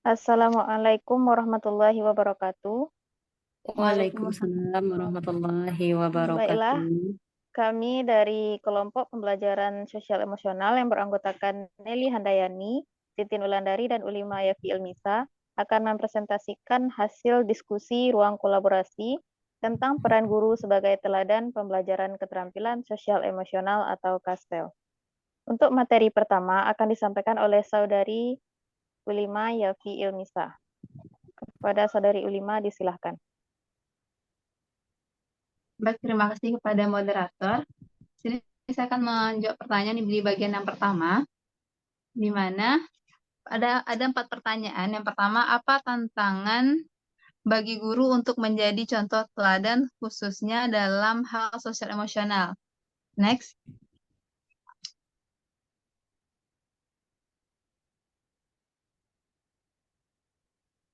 Assalamualaikum warahmatullahi wabarakatuh. Waalaikumsalam warahmatullahi Baiklah, wabarakatuh. kami dari kelompok pembelajaran sosial emosional yang beranggotakan Nelly Handayani, Titin Ulandari, dan Ulima Yafi Ilmisa akan mempresentasikan hasil diskusi ruang kolaborasi tentang peran guru sebagai teladan pembelajaran keterampilan sosial emosional atau KASPEL. Untuk materi pertama akan disampaikan oleh Saudari Ulima Yafi Ilmisa. Kepada Saudari Ulima disilahkan. Baik, terima kasih kepada moderator. Sini saya akan menjawab pertanyaan di bagian yang pertama, di mana ada 4 pertanyaan. Yang pertama, apa tantangan bagi guru untuk menjadi contoh teladan khususnya dalam hal sosial emosional? Next.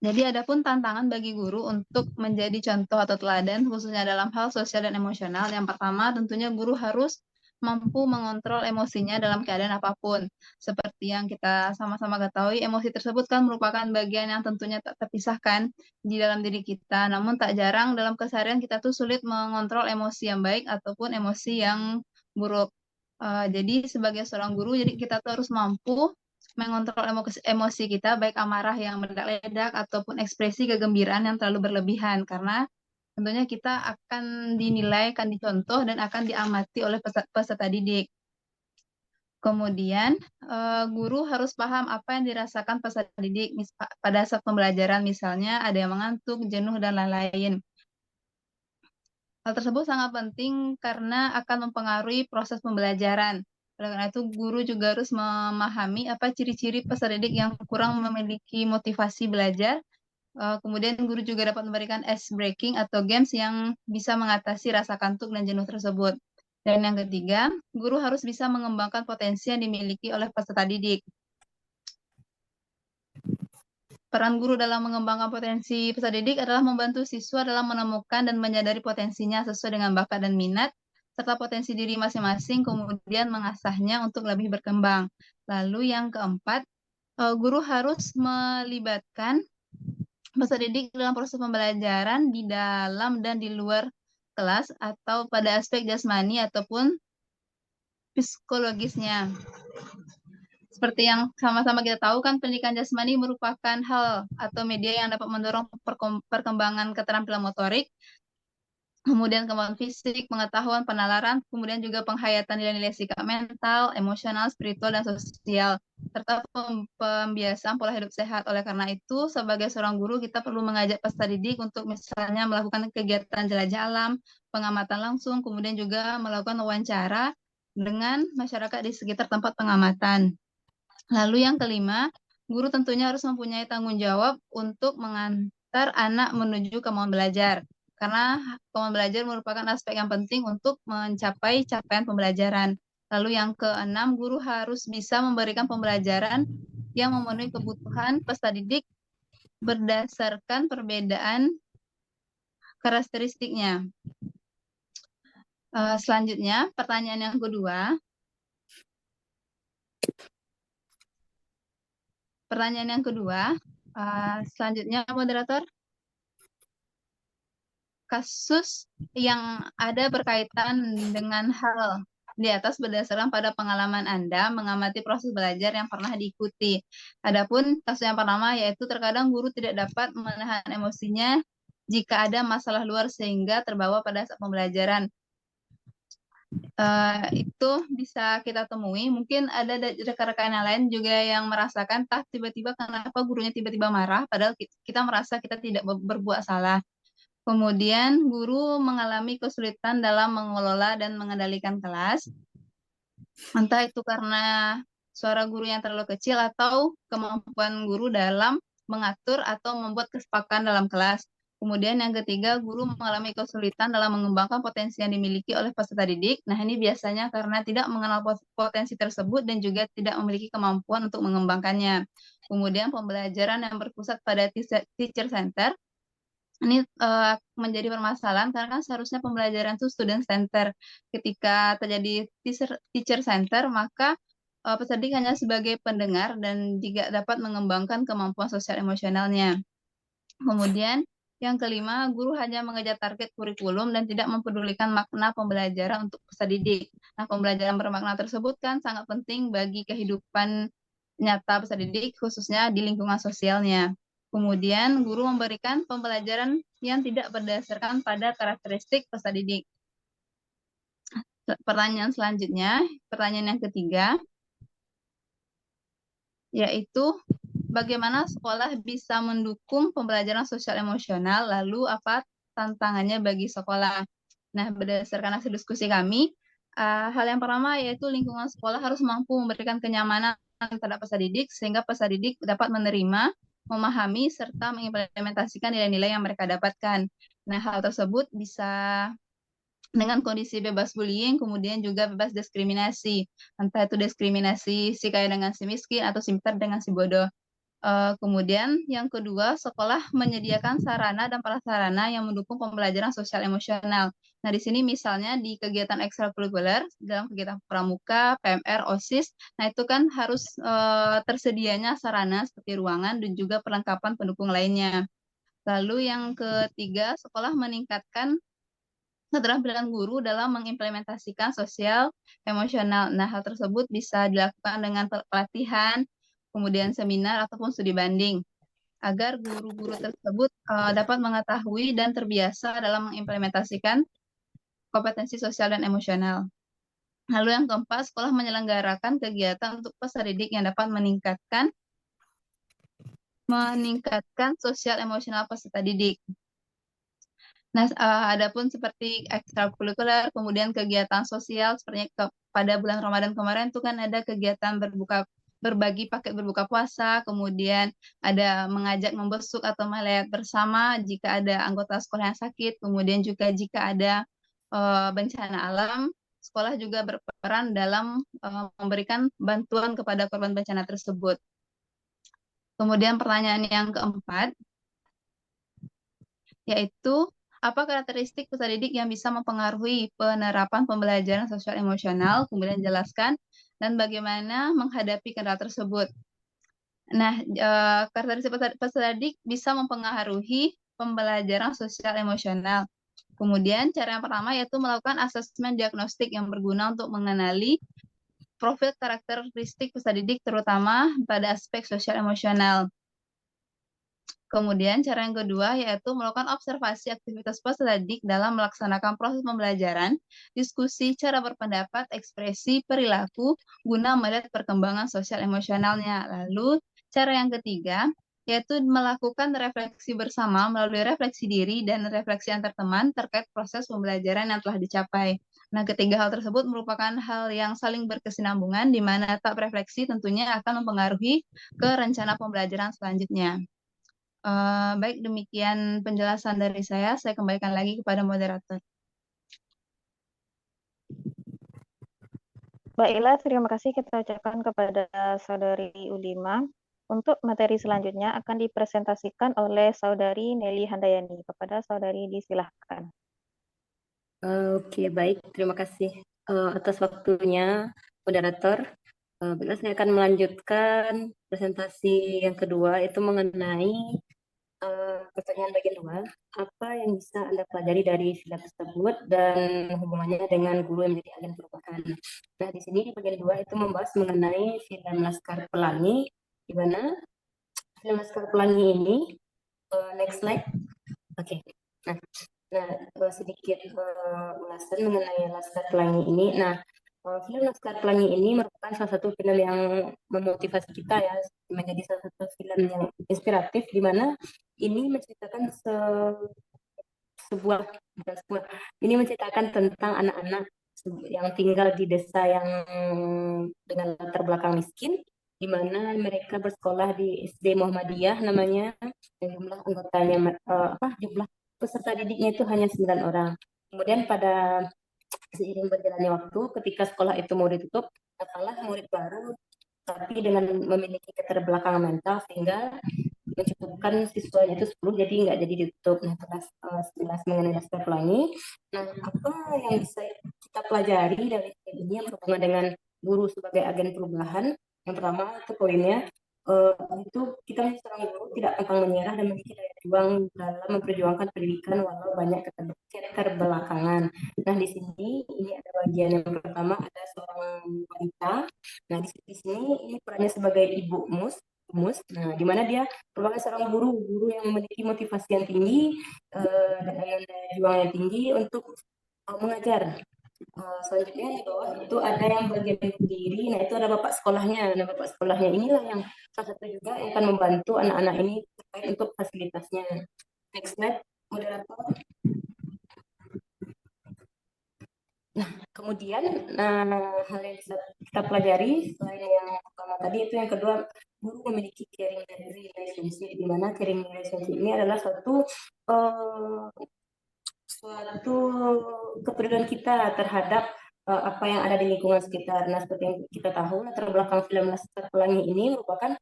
Jadi adapun tantangan bagi guru untuk menjadi contoh atau teladan khususnya dalam hal sosial dan emosional. Yang pertama tentunya guru harus mampu mengontrol emosinya dalam keadaan apapun. Seperti yang kita sama-sama ketahui, emosi tersebut kan merupakan bagian yang tentunya tak terpisahkan di dalam diri kita. Namun tak jarang dalam keseharian kita tuh sulit mengontrol emosi yang baik ataupun emosi yang buruk. Jadi sebagai seorang guru, jadi kita tuh harus mampu mengontrol emosi kita, baik amarah yang meledak-ledak ataupun ekspresi kegembiraan yang terlalu berlebihan, karena tentunya kita akan dinilai, akan dicontoh, dan akan diamati oleh peserta didik. Kemudian, guru harus paham apa yang dirasakan peserta didik pada saat pembelajaran, misalnya ada yang mengantuk, jenuh, dan lain-lain. Hal tersebut sangat penting karena akan mempengaruhi proses pembelajaran. Oleh karena itu, guru juga harus memahami apa ciri-ciri peserta didik yang kurang memiliki motivasi belajar. Kemudian guru juga dapat memberikan ice breaking atau games yang bisa mengatasi rasa kantuk dan jenuh tersebut. Dan yang ketiga, guru harus bisa mengembangkan potensi yang dimiliki oleh peserta didik. Peran guru dalam mengembangkan potensi peserta didik adalah membantu siswa dalam menemukan dan menyadari potensinya sesuai dengan bakat dan minat, serta potensi diri masing-masing, kemudian mengasahnya untuk lebih berkembang. Lalu yang keempat, guru harus melibatkan peserta didik dalam proses pembelajaran di dalam dan di luar kelas atau pada aspek jasmani ataupun psikologisnya. Seperti yang sama-sama kita tahu kan, pendidikan jasmani merupakan hal atau media yang dapat mendorong perkembangan keterampilan motorik, kemudian kemampuan fisik, pengetahuan, penalaran, kemudian juga penghayatan nilai-nilai sikap mental, emosional, spiritual, dan sosial, serta pembiasaan pola hidup sehat. Oleh karena itu, sebagai seorang guru, kita perlu mengajak peserta didik untuk misalnya melakukan kegiatan jelajah alam, pengamatan langsung, kemudian juga melakukan wawancara dengan masyarakat di sekitar tempat pengamatan. Lalu yang kelima, guru tentunya harus mempunyai tanggung jawab untuk mengantar anak menuju kemauan belajar. Karena kemauan belajar merupakan aspek yang penting untuk mencapai capaian pembelajaran. Lalu yang keenam, guru harus bisa memberikan pembelajaran yang memenuhi kebutuhan peserta didik berdasarkan perbedaan karakteristiknya. Selanjutnya, pertanyaan yang kedua. Selanjutnya, moderator. Kasus yang ada berkaitan dengan hal di atas berdasarkan pada pengalaman Anda mengamati proses belajar yang pernah diikuti. Adapun kasus yang pertama yaitu terkadang guru tidak dapat menahan emosinya jika ada masalah luar sehingga terbawa pada saat pembelajaran. Itu bisa kita temui. Mungkin ada rekan-rekan yang lain juga yang merasakan tiba-tiba kenapa gurunya tiba-tiba marah padahal kita merasa kita tidak berbuat salah. Kemudian guru mengalami kesulitan dalam mengelola dan mengendalikan kelas. Entah itu karena suara guru yang terlalu kecil atau kemampuan guru dalam mengatur atau membuat kesepakatan dalam kelas. Kemudian yang ketiga, guru mengalami kesulitan dalam mengembangkan potensi yang dimiliki oleh peserta didik. Nah, ini biasanya karena tidak mengenal potensi tersebut dan juga tidak memiliki kemampuan untuk mengembangkannya. Kemudian pembelajaran yang berpusat pada teacher center. Ini menjadi permasalahan karena kan seharusnya pembelajaran itu student center. Ketika terjadi teacher center, maka peserta didik hanya sebagai pendengar dan juga dapat mengembangkan kemampuan sosial emosionalnya. Kemudian yang kelima, guru hanya mengejar target kurikulum dan tidak mempedulikan makna pembelajaran untuk peserta didik. Nah, pembelajaran bermakna tersebut kan sangat penting bagi kehidupan nyata peserta didik, khususnya di lingkungan sosialnya. Kemudian, guru memberikan pembelajaran yang tidak berdasarkan pada karakteristik peserta didik. Pertanyaan selanjutnya, pertanyaan yang ketiga, yaitu bagaimana sekolah bisa mendukung pembelajaran sosial emosional, lalu apa tantangannya bagi sekolah. Nah, berdasarkan hasil diskusi kami, hal yang pertama yaitu lingkungan sekolah harus mampu memberikan kenyamanan terhadap peserta didik, sehingga peserta didik dapat menerima, memahami, serta mengimplementasikan nilai-nilai yang mereka dapatkan. Nah, hal tersebut bisa dengan kondisi bebas bullying, kemudian juga bebas diskriminasi. Entah itu diskriminasi si kaya dengan si miskin atau si pintar dengan si bodoh. Kemudian yang kedua, sekolah menyediakan sarana dan prasarana yang mendukung pembelajaran sosial emosional. Nah, di sini misalnya di kegiatan ekstrakurikuler, dalam kegiatan pramuka, PMR, OSIS, nah itu kan harus tersedianya sarana seperti ruangan dan juga perlengkapan pendukung lainnya. Lalu yang ketiga, sekolah meningkatkan keterampilan guru dalam mengimplementasikan sosial emosional. Nah, hal tersebut bisa dilakukan dengan pelatihan, kemudian seminar ataupun studi banding, agar guru-guru tersebut dapat mengetahui dan terbiasa dalam mengimplementasikan kompetensi sosial dan emosional. Lalu yang keempat, sekolah menyelenggarakan kegiatan untuk peserta didik yang dapat meningkatkan sosial emosional peserta didik. Nah, adapun seperti ekstrakurikuler, kemudian kegiatan sosial, seperti pada bulan Ramadan kemarin itu kan ada kegiatan berbagi paket berbuka puasa, kemudian ada mengajak membesuk atau melayat bersama jika ada anggota sekolah yang sakit, kemudian juga jika ada bencana alam, sekolah juga berperan dalam memberikan bantuan kepada korban bencana tersebut. Kemudian pertanyaan yang keempat, yaitu apa karakteristik peserta didik yang bisa mempengaruhi penerapan pembelajaran sosial emosional, kemudian jelaskan, dan bagaimana menghadapi kendala tersebut. Nah, karakteristik peserta didik bisa mempengaruhi pembelajaran sosial emosional. Kemudian cara yang pertama yaitu melakukan asesmen diagnostik yang berguna untuk mengenali profil karakteristik peserta didik terutama pada aspek sosial emosional. Kemudian cara yang kedua yaitu melakukan observasi aktivitas peserta didik dalam melaksanakan proses pembelajaran, diskusi, cara berpendapat, ekspresi, perilaku, guna melihat perkembangan sosial emosionalnya. Lalu cara yang ketiga yaitu melakukan refleksi bersama melalui refleksi diri dan refleksi antar teman terkait proses pembelajaran yang telah dicapai. Nah, ketiga hal tersebut merupakan hal yang saling berkesinambungan di mana tahap refleksi tentunya akan mempengaruhi ke rencana pembelajaran selanjutnya. Baik, demikian penjelasan dari saya. Saya kembalikan lagi kepada moderator. Baiklah, terima kasih kita ucapkan kepada Saudari Ulima. Untuk materi selanjutnya akan dipresentasikan oleh Saudari Nelly Handayani. Kepada Saudari disilahkan. Oke, baik. Terima kasih atas waktunya, moderator. Baiklah, saya akan melanjutkan presentasi yang kedua, itu mengenai pertanyaan bagian 2. Apa yang bisa Anda pelajari dari film tersebut dan hubungannya dengan guru yang menjadi agen perubahan. Nah, di sini di bagian 2 itu membahas mengenai film Laskar Pelangi, di mana film Laskar Pelangi ini, next slide. Oke. Nah, sedikit ulasan mengenai Laskar Pelangi ini. Nah, film Laskar Pelangi ini merupakan salah satu film yang memotivasi kita ya, menjadi salah satu film yang inspiratif, di mana ini menceritakan ini menceritakan tentang anak-anak yang tinggal di desa yang dengan latar belakang miskin, di mana mereka bersekolah di SD Muhammadiyah namanya, dan jumlah anggotanya jumlah peserta didiknya itu hanya 9 orang. Kemudian pada seiring berjalannya waktu, ketika sekolah itu mau ditutup, datanglah murid baru, tapi dengan memiliki keterbelakangan mental sehingga mencukupkan siswanya itu 10, jadi nggak jadi ditutup. Nah, sekilas mengenai Laskar Pelangi. Nah, apa yang bisa kita pelajari dari film ini yang berhubungan dengan guru sebagai agen perubahan. Yang pertama itu poinnya, itu kita menjadi seorang guru tidak pantang menyerah dan memiliki daya juang dalam memperjuangkan pendidikan walau banyak keterbelakangan. Nah, di sini ini ada bagian yang pertama, ada seorang wanita. Nah, di sini ini perannya sebagai ibu mus. Nah, di mana dia merupakan seorang guru yang memiliki motivasi yang tinggi dan daya juang yang tinggi untuk mengajar. Selanjutnya di bawah itu ada yang bagian berdiri. Nah, itu ada bapak sekolahnya. Nah, bapak sekolahnya inilah yang salah satu juga yang akan membantu anak-anak ini terkait untuk fasilitasnya. Next slide, moderator. Nah, kemudian hal yang bisa kita pelajari selain yang pertama tadi, itu yang kedua, guru memiliki caring relationship, di mana caring relationship ini adalah suatu kepedulian kita terhadap apa yang ada di lingkungan sekitar. Nah, seperti yang kita tahu, latar belakang film Laskar Pelangi ini merupakan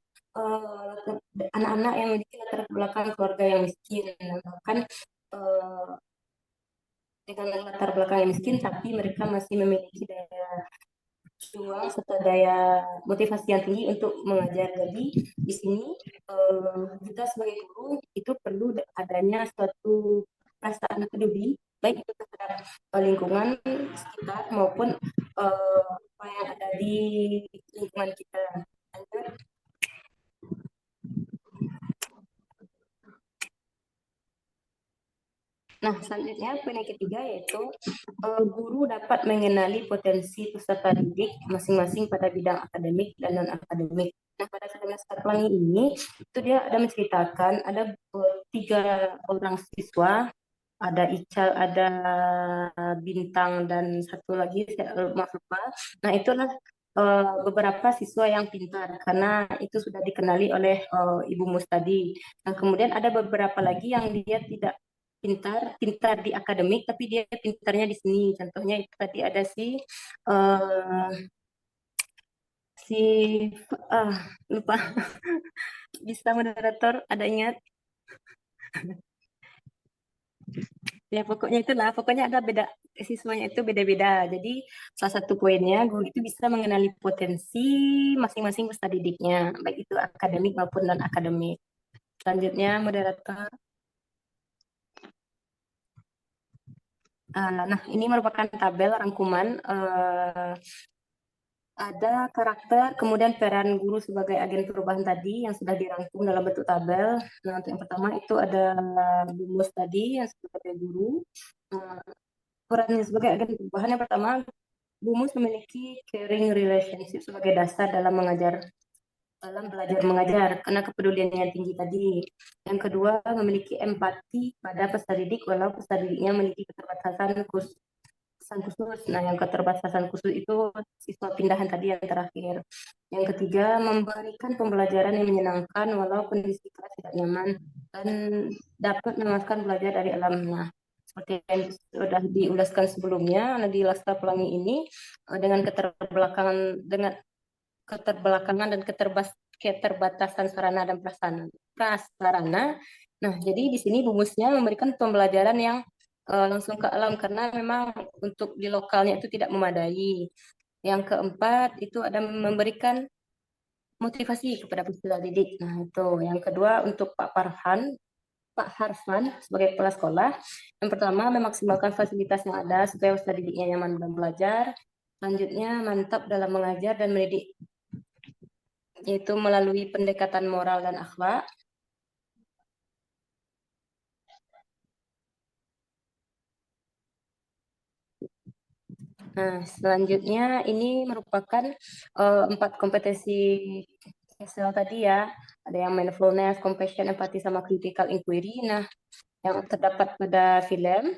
anak-anak yang memiliki latar belakang keluarga yang miskin, bahkan dengan latar belakang yang miskin, tapi mereka masih memiliki daya juang serta daya motivasi yang tinggi untuk mengajar. Jadi di sini kita sebagai guru itu perlu adanya suatu perasaan peduli, baik itu terhadap lingkungan sekitar maupun apa yang ada di lingkungan kita. Lanjut. Nah, selanjutnya poin yang ketiga yaitu guru dapat mengenali potensi peserta didik masing-masing pada bidang akademik dan non-akademik. Nah, pada semester Pelangi ini, itu dia ada menceritakan ada 3 orang siswa, ada Ical, ada Bintang, dan satu lagi saya lupa. Nah, itulah beberapa siswa yang pintar karena itu sudah dikenali oleh Ibu Mus tadi. Nah, kemudian ada beberapa lagi yang dia tidak pintar di akademik, tapi dia pintarnya di sini. Contohnya itu tadi ada uh, si lupa. Bisa moderator ada ingat? Ya, pokoknya ada beda, siswanya itu beda-beda. Jadi salah satu poinnya, guru itu bisa mengenali potensi masing-masing peserta didiknya, baik itu akademik maupun non akademik. Selanjutnya moderator. Nah, ini merupakan tabel rangkuman ada karakter, kemudian peran guru sebagai agen perubahan tadi yang sudah dirangkum dalam bentuk tabel. Nah, untuk yang pertama itu ada Bumus tadi yang sebagai guru. Perannya sebagai agen perubahan yang pertama, Bumus memiliki caring relationship sebagai dasar dalam belajar mengajar karena kepeduliannya yang tinggi tadi. Yang kedua, memiliki empati pada peserta didik walau peserta didiknya memiliki keterbatasan khusus. Nah, yang keterbatasan khusus itu siswa pindahan tadi yang terakhir. Yang ketiga, memberikan pembelajaran yang menyenangkan walau kondisi kelas tidak nyaman dan dapat memuaskan belajar dari alam. Nah, seperti yang sudah diulaskan sebelumnya, di Laskar Pelangi ini dengan keterbelakangan dan keterbatasan sarana dan prasarana. Nah, jadi di sini Bumusnya memberikan pembelajaran yang langsung ke alam karena memang untuk di lokalnya itu tidak memadai. Yang keempat itu ada memberikan motivasi kepada peserta didik. Nah, itu. Yang kedua untuk Pak Harfan sebagai kepala sekolah. Yang pertama, memaksimalkan fasilitas yang ada supaya peserta didiknya nyaman dalam belajar. Selanjutnya, mantap dalam mengajar dan mendidik, yaitu melalui pendekatan moral dan akhlak. Nah, selanjutnya ini merupakan 4 kompetensi ESL tadi ya. Ada yang mindfulness, compassion, empathy, sama critical inquiry. Nah, yang terdapat pada film.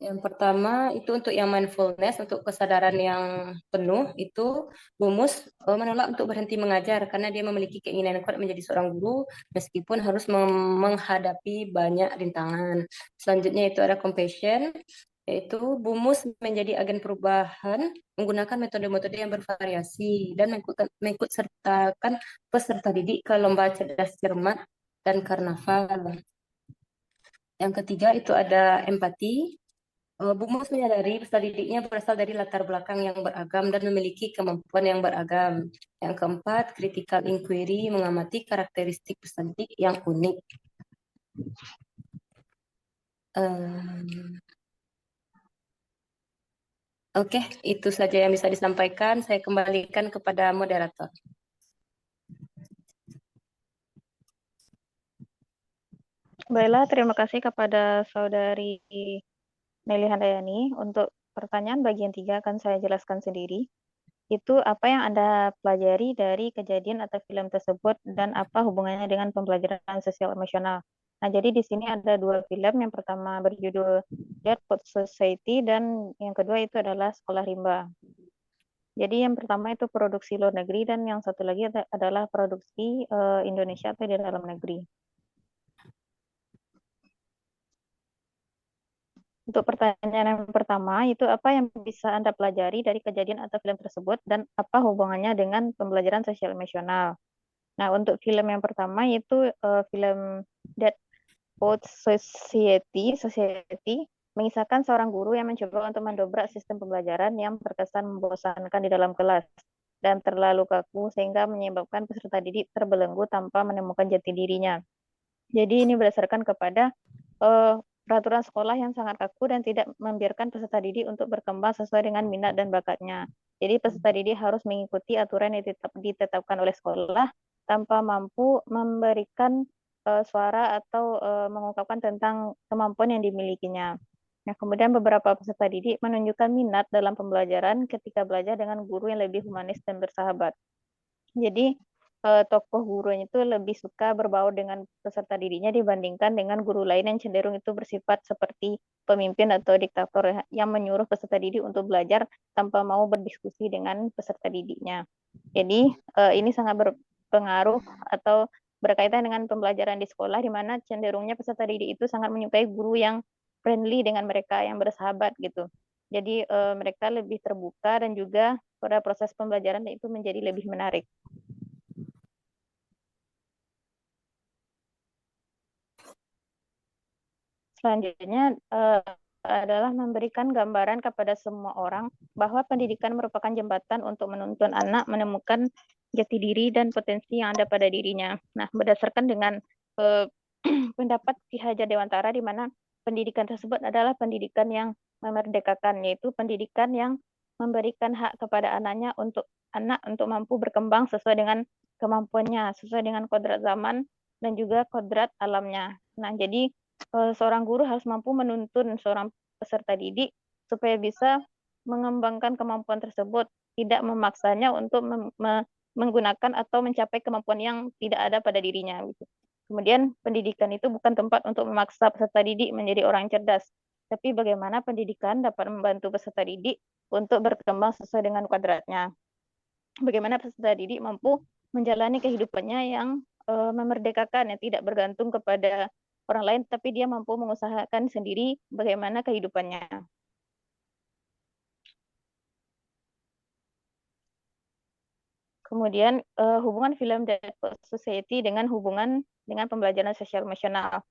Yang pertama itu untuk yang mindfulness, untuk kesadaran yang penuh, itu Bumus menolak untuk berhenti mengajar karena dia memiliki keinginan yang kuat menjadi seorang guru meskipun harus menghadapi banyak rintangan. Selanjutnya itu ada compassion, yaitu Bumus menjadi agen perubahan menggunakan metode-metode yang bervariasi dan mengikut sertakan peserta didik ke lomba cerdas cermat dan karnaval. Yang ketiga itu ada empati. Bu Mus menyadari peserta didiknya berasal dari latar belakang yang beragam dan memiliki kemampuan yang beragam. Yang keempat, critical inquiry mengamati karakteristik peserta didik yang unik. Oke, itu saja yang bisa disampaikan. Saya kembalikan kepada moderator. Baiklah, terima kasih kepada Saudari Nelly Handayani. Untuk pertanyaan bagian 3 akan saya jelaskan sendiri. Itu apa yang Anda pelajari dari kejadian atau film tersebut dan apa hubungannya dengan pembelajaran sosial emosional. Nah, jadi di sini ada 2 film. Yang pertama berjudul Dead Poets Society dan yang kedua itu adalah Sekolah Rimba. Jadi yang pertama itu produksi luar negeri dan yang satu lagi adalah produksi Indonesia atau di dalam negeri. Untuk pertanyaan yang pertama, itu apa yang bisa Anda pelajari dari kejadian atau film tersebut dan apa hubungannya dengan pembelajaran sosial emosional? Nah, untuk film yang pertama itu film Dead Poets Society mengisahkan seorang guru yang mencoba untuk mendobrak sistem pembelajaran yang terkesan membosankan di dalam kelas dan terlalu kaku sehingga menyebabkan peserta didik terbelenggu tanpa menemukan jati dirinya. Jadi ini berdasarkan kepada peraturan sekolah yang sangat kaku dan tidak membiarkan peserta didik untuk berkembang sesuai dengan minat dan bakatnya. Jadi peserta didik harus mengikuti aturan yang ditetapkan oleh sekolah tanpa mampu memberikan suara atau mengungkapkan tentang kemampuan yang dimilikinya. Nah, kemudian beberapa peserta didik menunjukkan minat dalam pembelajaran ketika belajar dengan guru yang lebih humanis dan bersahabat. Jadi tokoh gurunya itu lebih suka berbaur dengan peserta didiknya dibandingkan dengan guru lain yang cenderung itu bersifat seperti pemimpin atau diktator yang menyuruh peserta didik untuk belajar tanpa mau berdiskusi dengan peserta didiknya. Jadi ini sangat berpengaruh atau berkaitan dengan pembelajaran di sekolah di mana cenderungnya peserta didik itu sangat menyukai guru yang friendly dengan mereka, yang bersahabat gitu. Jadi mereka lebih terbuka dan juga pada proses pembelajaran itu menjadi lebih menarik. Selanjutnya adalah memberikan gambaran kepada semua orang bahwa pendidikan merupakan jembatan untuk menuntun anak menemukan jati diri dan potensi yang ada pada dirinya. Nah, berdasarkan dengan pendapat Ki Hajar Dewantara di mana pendidikan tersebut adalah pendidikan yang memerdekakan, yaitu pendidikan yang memberikan hak kepada anaknya untuk mampu berkembang sesuai dengan kemampuannya, sesuai dengan kodrat zaman dan juga kodrat alamnya. Nah, jadi seorang guru harus mampu menuntun seorang peserta didik supaya bisa mengembangkan kemampuan tersebut, tidak memaksanya untuk menggunakan atau mencapai kemampuan yang tidak ada pada dirinya. Gitu. Kemudian pendidikan itu bukan tempat untuk memaksa peserta didik menjadi orang cerdas, tapi bagaimana pendidikan dapat membantu peserta didik untuk berkembang sesuai dengan kodratnya. Bagaimana peserta didik mampu menjalani kehidupannya yang memerdekakan, yang tidak bergantung kepada orang lain, tapi dia mampu mengusahakan sendiri bagaimana kehidupannya. Kemudian hubungan film Dead Society dengan hubungan dengan pembelajaran sosial emosional.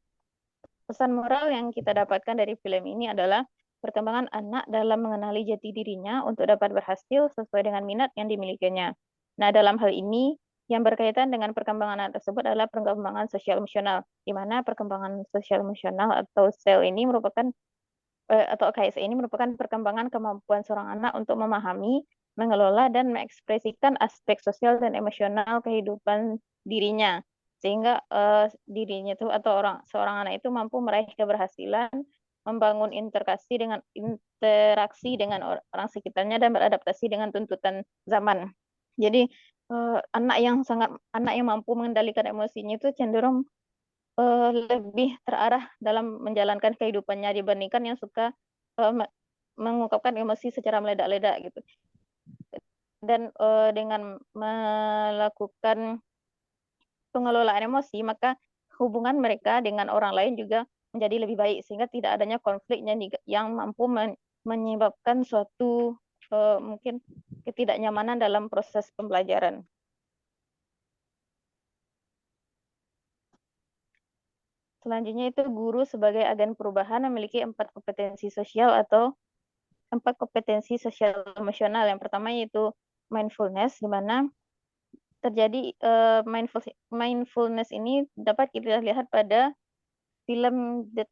Pesan moral yang kita dapatkan dari film ini adalah perkembangan anak dalam mengenali jati dirinya untuk dapat berhasil sesuai dengan minat yang dimilikinya. Nah, dalam hal ini yang berkaitan dengan perkembangan anak tersebut adalah perkembangan sosial emosional, di mana perkembangan sosial emosional atau SEL ini merupakan atau KSE ini merupakan perkembangan kemampuan seorang anak untuk memahami, mengelola, dan mengekspresikan aspek sosial dan emosional kehidupan dirinya. Sehingga dirinya itu atau seorang anak itu mampu meraih keberhasilan, membangun interaksi dengan orang sekitarnya dan beradaptasi dengan tuntutan zaman. Jadi anak yang mampu mengendalikan emosinya itu cenderung lebih terarah dalam menjalankan kehidupannya dibandingkan yang suka mengungkapkan emosi secara meledak-ledak gitu. Dan dengan melakukan pengelolaan emosi, maka hubungan mereka dengan orang lain juga menjadi lebih baik sehingga tidak adanya konflik yang mampu menyebabkan suatu mungkin ketidaknyamanan dalam proses pembelajaran. selanjutnya itu guru sebagai agen perubahan memiliki 4 kompetensi sosial atau 4 kompetensi sosial emosional. Yang pertama yaitu mindfulness, di mana terjadi mindfulness ini dapat kita lihat pada film Dead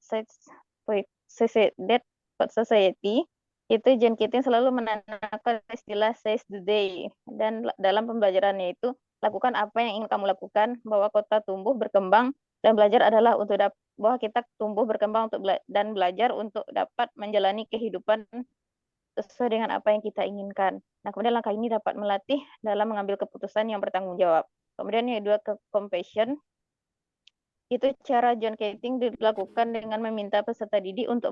Society. Itu John Keating selalu menanamkan istilah seize the day, dan dalam pembelajarannya itu lakukan apa yang ingin kamu lakukan, bahwa kota tumbuh berkembang dan belajar adalah untuk bahwa kita tumbuh berkembang untuk dan belajar untuk dapat menjalani kehidupan sesuai dengan apa yang kita inginkan. Nah, kemudian langkah ini dapat melatih dalam mengambil keputusan yang bertanggung jawab. Kemudian yang kedua, compassion. Itu cara John Keating dilakukan dengan meminta peserta didik untuk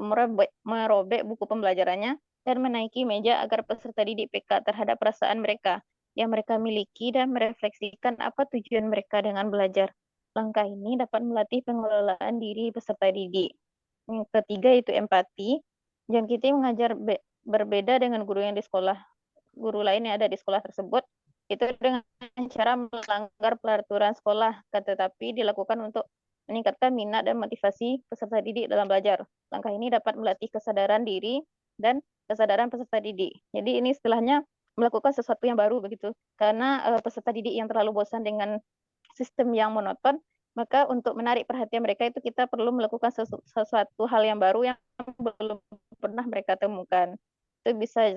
merobek buku pembelajarannya dan menaiki meja agar peserta didik peka terhadap perasaan mereka yang mereka miliki dan merefleksikan apa tujuan mereka dengan belajar. Langkah ini dapat melatih pengelolaan diri peserta didik. Yang ketiga itu empati. John Keating mengajar berbeda dengan guru lain yang ada di sekolah tersebut, itu dengan cara melanggar peraturan sekolah, tetapi dilakukan untuk meningkatkan minat dan motivasi peserta didik dalam belajar. Langkah ini dapat melatih kesadaran diri dan kesadaran peserta didik. Jadi ini istilahnya melakukan sesuatu yang baru begitu. Karena peserta didik yang terlalu bosan dengan sistem yang monoton, maka untuk menarik perhatian mereka itu kita perlu melakukan sesuatu hal yang baru yang belum pernah mereka temukan. Itu bisa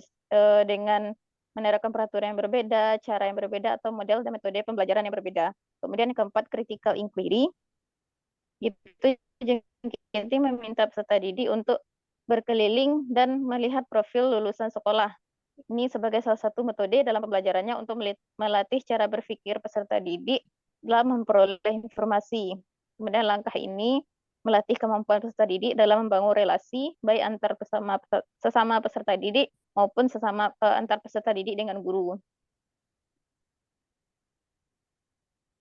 dengan menerapkan peraturan yang berbeda, cara yang berbeda, atau model dan metode pembelajaran yang berbeda. Kemudian yang keempat, critical inquiry. Itu jadi meminta peserta didik untuk berkeliling dan melihat profil lulusan sekolah. Ini sebagai salah satu metode dalam pembelajarannya untuk melatih cara berpikir peserta didik dalam memperoleh informasi. Kemudian langkah ini melatih kemampuan peserta didik dalam membangun relasi baik antar sesama peserta didik maupun antar peserta didik dengan guru.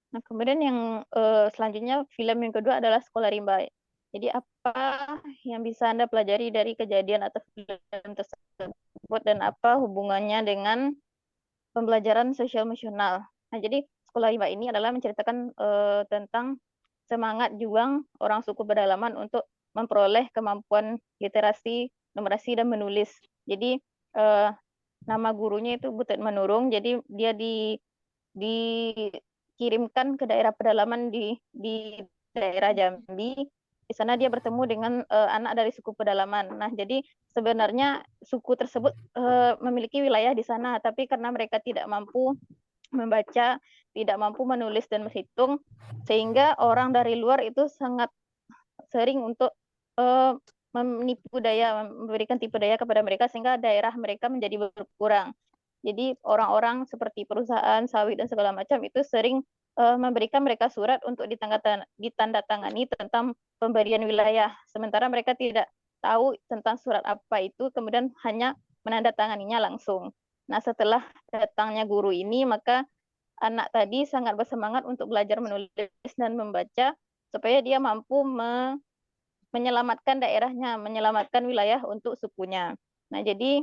Nah, kemudian yang selanjutnya, film yang kedua adalah Sekolah Rimba. Jadi apa yang bisa Anda pelajari dari kejadian atau film tersebut dan apa hubungannya dengan pembelajaran sosial emosional. Nah, jadi Sekolah Rimba ini adalah menceritakan tentang semangat juang orang suku pedalaman untuk memperoleh kemampuan literasi, numerasi, dan menulis. Jadi nama gurunya itu Butet Manurung. Jadi dia dikirimkan ke daerah pedalaman di daerah Jambi. Di sana dia bertemu dengan anak dari suku pedalaman. Nah, jadi sebenarnya suku tersebut memiliki wilayah di sana, tapi karena mereka tidak mampu membaca, tidak mampu menulis dan berhitung, sehingga orang dari luar itu sangat sering untuk menipu daya, memberikan tipu daya kepada mereka, sehingga daerah mereka menjadi berkurang. Jadi orang-orang seperti perusahaan sawit dan segala macam itu sering memberikan mereka surat untuk ditandatangani tentang pemberian wilayah, sementara mereka tidak tahu tentang surat apa itu, kemudian hanya menandatanganinya langsung. Nah, setelah datangnya guru ini, maka anak tadi sangat bersemangat untuk belajar menulis dan membaca supaya dia mampu menyelamatkan daerahnya, menyelamatkan wilayah untuk sukunya. Nah, jadi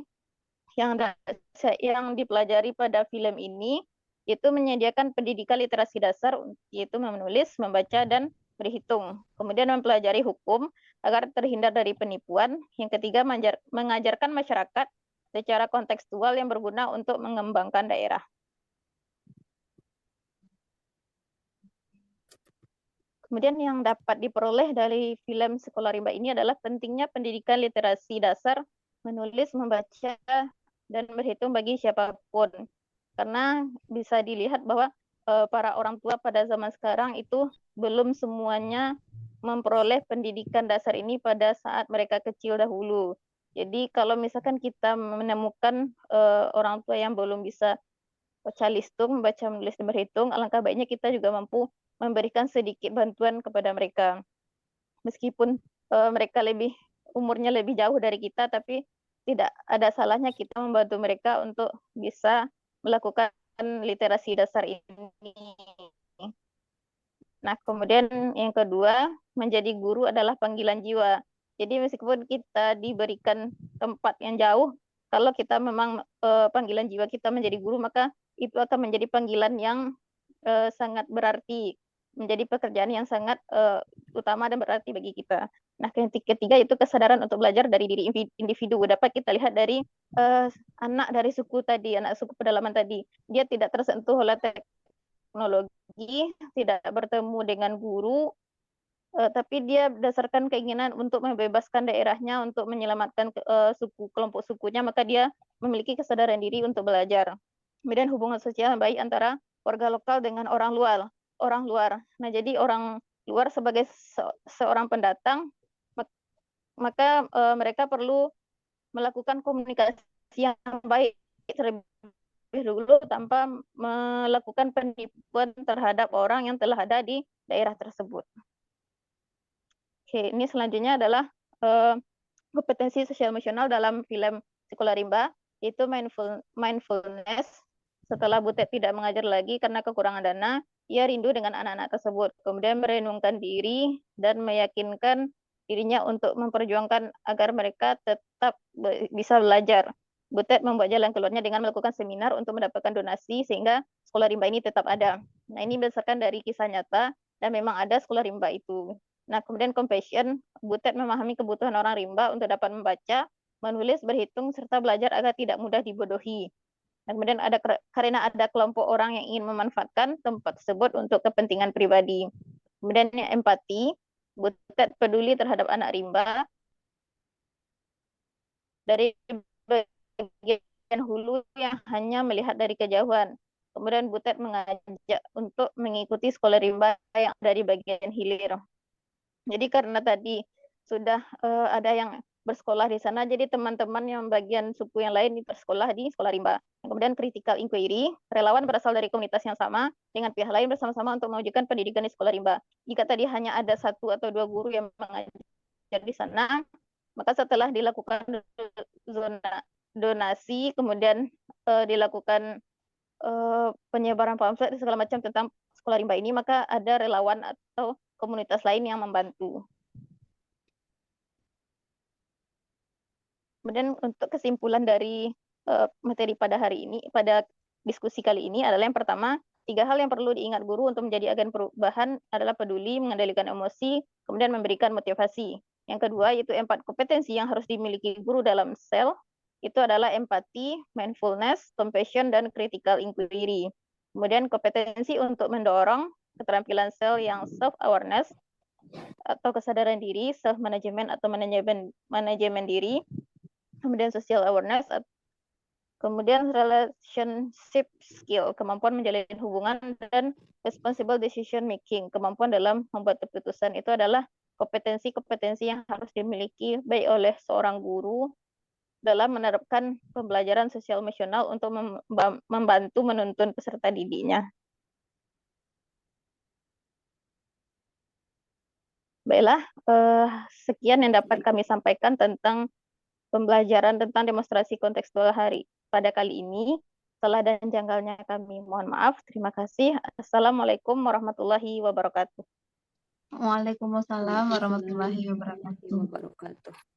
yang dipelajari pada film ini itu menyediakan pendidikan literasi dasar, yaitu menulis, membaca, dan berhitung. Kemudian mempelajari hukum agar terhindar dari penipuan. Yang ketiga, mengajarkan masyarakat secara kontekstual yang berguna untuk mengembangkan daerah. Kemudian yang dapat diperoleh dari film Sekolah Rimba ini adalah pentingnya pendidikan literasi dasar, menulis, membaca, dan berhitung bagi siapapun. Karena bisa dilihat bahwa para orang tua pada zaman sekarang itu belum semuanya memperoleh pendidikan dasar ini pada saat mereka kecil dahulu. Jadi kalau misalkan kita menemukan orang tua yang belum bisa baca listung, membaca, menulis, dan berhitung, alangkah baiknya kita juga mampu memberikan sedikit bantuan kepada mereka. Meskipun mereka umurnya lebih jauh dari kita, tapi tidak ada salahnya kita membantu mereka untuk bisa melakukan literasi dasar ini. Nah, kemudian yang kedua, menjadi guru adalah panggilan jiwa. Jadi meskipun kita diberikan tempat yang jauh, kalau kita memang panggilan jiwa kita menjadi guru, maka itu akan menjadi panggilan yang sangat berarti. menjadi pekerjaan yang sangat utama dan berarti bagi kita. Nah, ketiga itu kesadaran untuk belajar dari diri individu. Dapat kita lihat dari anak dari suku tadi, anak suku pedalaman tadi. Dia tidak tersentuh oleh teknologi, tidak bertemu dengan guru, tapi dia berdasarkan keinginan untuk membebaskan daerahnya, untuk menyelamatkan kelompok sukunya, maka dia memiliki kesadaran diri untuk belajar. Kemudian hubungan sosial yang baik antara warga lokal dengan orang luar. Nah, jadi orang luar sebagai seorang pendatang, maka mereka perlu melakukan komunikasi yang baik terlebih dulu tanpa melakukan penipuan terhadap orang yang telah ada di daerah tersebut. Oke, ini selanjutnya adalah kompetensi sosial emosional dalam film Sekolah Rimba, yaitu mindfulness. Setelah Butet tidak mengajar lagi karena kekurangan dana, ia rindu dengan anak-anak tersebut. Kemudian merenungkan diri dan meyakinkan dirinya untuk memperjuangkan agar mereka tetap bisa belajar. Butet membuat jalan keluarnya dengan melakukan seminar untuk mendapatkan donasi sehingga Sekolah Rimba ini tetap ada. Nah, ini berdasarkan dari kisah nyata dan memang ada Sekolah Rimba itu. Nah, kemudian compassion, Butet memahami kebutuhan orang rimba untuk dapat membaca, menulis, berhitung, serta belajar agar tidak mudah dibodohi. Dan kemudian karena ada kelompok orang yang ingin memanfaatkan tempat tersebut untuk kepentingan pribadi. Kemudian empati, Butet peduli terhadap anak rimba dari bagian hulu yang hanya melihat dari kejauhan. Kemudian Butet mengajak untuk mengikuti sekolah rimba yang dari bagian hilir. Jadi karena tadi sudah ada yang bersekolah di sana, jadi teman-teman yang bagian suku yang lain bersekolah di Sekolah Rimba. Kemudian critical inquiry, relawan berasal dari komunitas yang sama dengan pihak lain bersama-sama untuk mewujudkan pendidikan di Sekolah Rimba. Jika tadi hanya ada 1 atau 2 guru yang mengajar di sana, maka setelah dilakukan zona donasi, kemudian dilakukan penyebaran pamflet segala macam tentang Sekolah Rimba ini, maka ada relawan atau komunitas lain yang membantu. Kemudian untuk kesimpulan dari materi pada hari ini, pada diskusi kali ini adalah yang pertama, 3 hal yang perlu diingat guru untuk menjadi agen perubahan adalah peduli, mengendalikan emosi, kemudian memberikan motivasi. Yang kedua, yaitu 4 kompetensi yang harus dimiliki guru dalam sel, itu adalah empati, mindfulness, compassion, dan critical inquiry. Kemudian kompetensi untuk mendorong keterampilan sel yang self-awareness atau kesadaran diri, self-management atau manajemen diri, kemudian social awareness, kemudian relationship skill, kemampuan menjalin hubungan, dan responsible decision making, kemampuan dalam membuat keputusan. Itu adalah kompetensi-kompetensi yang harus dimiliki baik oleh seorang guru dalam menerapkan pembelajaran sosial emosional untuk membantu menuntun peserta didiknya. Baiklah, sekian yang dapat kami sampaikan tentang pembelajaran tentang demonstrasi kontekstual hari pada kali ini. Salah dan janggalnya kami mohon maaf. Terima kasih. Assalamualaikum warahmatullahi wabarakatuh. Waalaikumsalam warahmatullahi wabarakatuh.